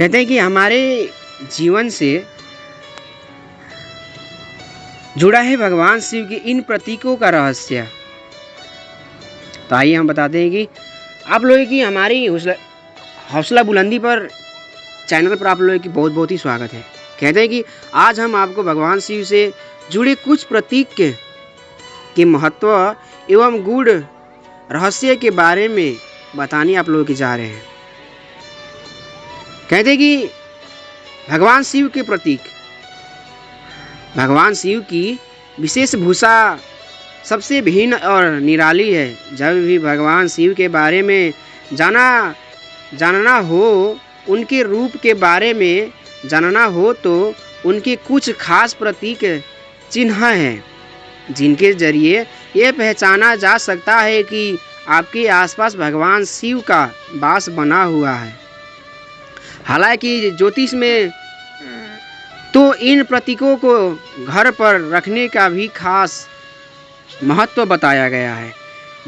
कहते हैं कि हमारे जीवन से जुड़ा है भगवान शिव के इन प्रतीकों का रहस्य। तो आइए हम बताते हैं कि आप लोगों की हमारी हौसला बुलंदी पर चैनल पर आप लोगों की बहुत बहुत ही स्वागत है। कहते हैं कि आज हम आपको भगवान शिव से जुड़े कुछ प्रतीक के महत्व एवं गूढ़ रहस्य के बारे में बताने आप लोगों की जा रहे हैं। कहते हैं कि भगवान शिव के प्रतीक, भगवान शिव की विशेष भूषा सबसे भिन्न और निराली है। जब भी भगवान शिव के बारे में जानना हो, उनके रूप के बारे में जानना हो तो उनके कुछ खास प्रतीक चिन्ह हैं जिनके जरिए ये पहचाना जा सकता है कि आपके आसपास भगवान शिव का वास बना हुआ है। हालांकि ज्योतिष में तो इन प्रतीकों को घर पर रखने का भी खास महत्व बताया गया है।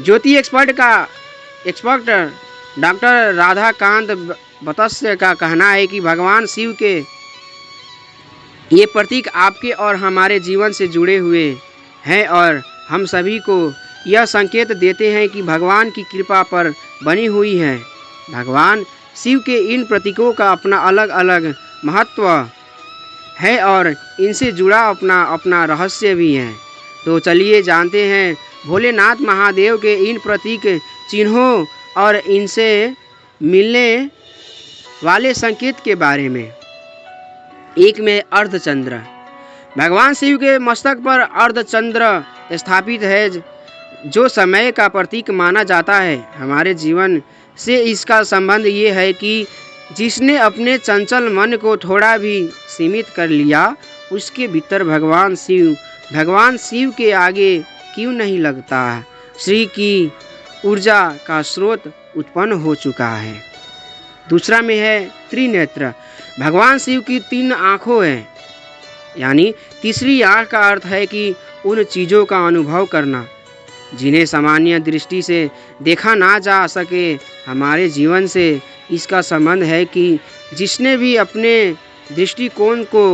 ज्योति एक्सपर्ट डॉक्टर राधाकांत बतस्य का कहना है कि भगवान शिव के ये प्रतीक आपके और हमारे जीवन से जुड़े हुए हैं और हम सभी को यह संकेत देते हैं कि भगवान की कृपा पर बनी हुई है। भगवान शिव के इन प्रतीकों का अपना अलग अलग महत्व है और इनसे जुड़ा अपना रहस्य भी है। तो चलिए जानते हैं भोलेनाथ महादेव के इन प्रतीक चिन्हों और इनसे मिलने वाले संकेत के बारे में। एक में अर्धचंद्र। भगवान शिव के मस्तक पर अर्धचंद्र स्थापित है जो समय का प्रतीक माना जाता है। हमारे जीवन से इसका संबंध ये है कि जिसने अपने चंचल मन को थोड़ा भी सीमित कर लिया उसके भीतर भगवान शिव के आगे क्यों नहीं लगता। श्री की ऊर्जा का स्रोत उत्पन्न हो चुका है। दूसरा में है त्रिनेत्र। भगवान शिव की 3 आँखों हैं, यानी तीसरी आँख का अर्थ है कि उन चीज़ों का अनुभव करना जिन्हें सामान्य दृष्टि से देखा ना जा सके। हमारे जीवन से इसका संबंध है कि जिसने भी अपने दृष्टिकोण को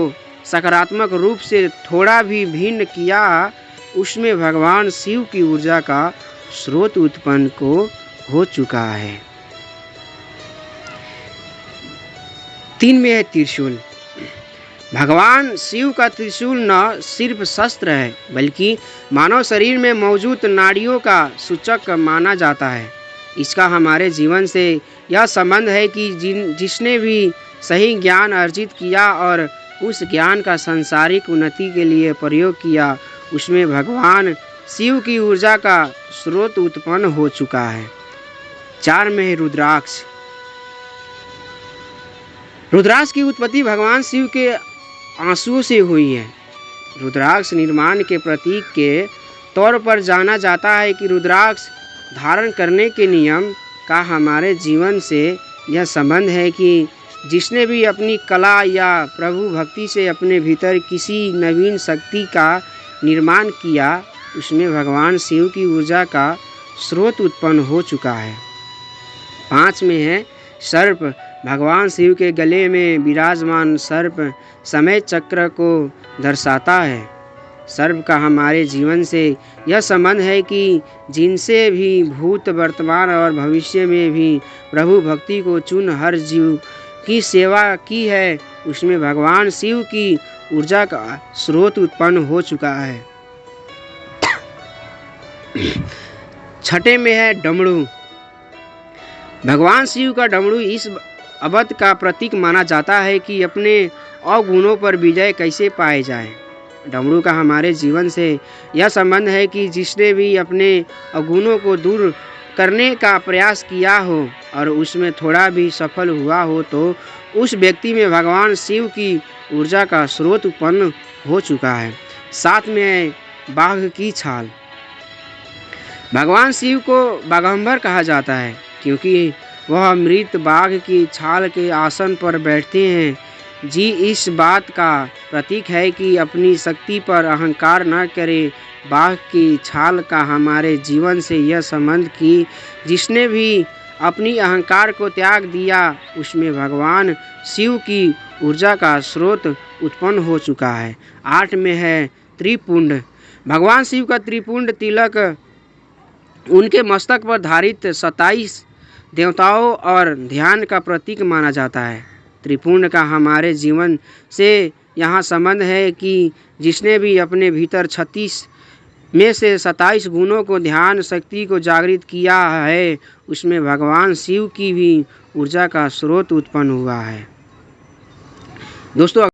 सकारात्मक रूप से थोड़ा भी भिन्न किया उसमें भगवान शिव की ऊर्जा का स्रोत उत्पन्न हो चुका है। 3 में है त्रिशूल। भगवान शिव का त्रिशूल न सिर्फ शस्त्र है बल्कि मानव शरीर में मौजूद नाड़ियों का सूचक माना जाता है। इसका हमारे जीवन से यह संबंध है कि जिसने भी सही ज्ञान अर्जित किया और उस ज्ञान का सांसारिक उन्नति के लिए प्रयोग किया उसमें भगवान शिव की ऊर्जा का स्रोत उत्पन्न हो चुका है। 4 में है रुद्राक्ष। रुद्राक्ष की उत्पत्ति भगवान शिव के आंसुओं से हुई है। रुद्राक्ष निर्माण के प्रतीक के तौर पर जाना जाता है कि रुद्राक्ष धारण करने के नियम का हमारे जीवन से यह संबंध है कि जिसने भी अपनी कला या प्रभु भक्ति से अपने भीतर किसी नवीन शक्ति का निर्माण किया उसमें भगवान शिव की ऊर्जा का स्रोत उत्पन्न हो चुका है। 5 में है सर्प। भगवान शिव के गले में विराजमान सर्प समय चक्र को दर्शाता है। सर्प का हमारे जीवन से यह संबंध है कि जिनसे भी भूत वर्तमान और भविष्य में भी प्रभु भक्ति को चुन हर जीव की सेवा की है उसमें भगवान शिव की ऊर्जा का स्रोत उत्पन्न हो चुका है। 6 में है डमरू। भगवान शिव का डमरू इस अवध का प्रतीक माना जाता है कि अपने अवगुणों पर विजय कैसे पाए जाए। डमरू का हमारे जीवन से यह संबंध है कि जिसने भी अपने अवगुणों को दूर करने का प्रयास किया हो और उसमें थोड़ा भी सफल हुआ हो तो उस व्यक्ति में भगवान शिव की ऊर्जा का स्रोत उत्पन्न हो चुका है। 7 में है बाघ की छाल। भगवान शिव को बाघंबर कहा जाता है क्योंकि वह मृत बाघ की छाल के आसन पर बैठते हैं। इस बात का प्रतीक है कि अपनी शक्ति पर अहंकार न करें। बाघ की छाल का हमारे जीवन से यह संबंध कि जिसने भी अपनी अहंकार को त्याग दिया, उसमें भगवान शिव की ऊर्जा का स्रोत उत्पन्न हो चुका है। 8 में है त्रिपुंड। भगवान शिव का त्रिपुंड तिलक उनके मस्तक पर धारित 27 देवताओं और ध्यान का प्रतीक माना जाता है। त्रिपुंड का हमारे जीवन से यहाँ संबंध है कि जिसने भी अपने भीतर 36 में से 27 गुणों को, ध्यान शक्ति को जागृत किया है, उसमें भगवान शिव की भी ऊर्जा का स्रोत उत्पन्न हुआ है। दोस्तों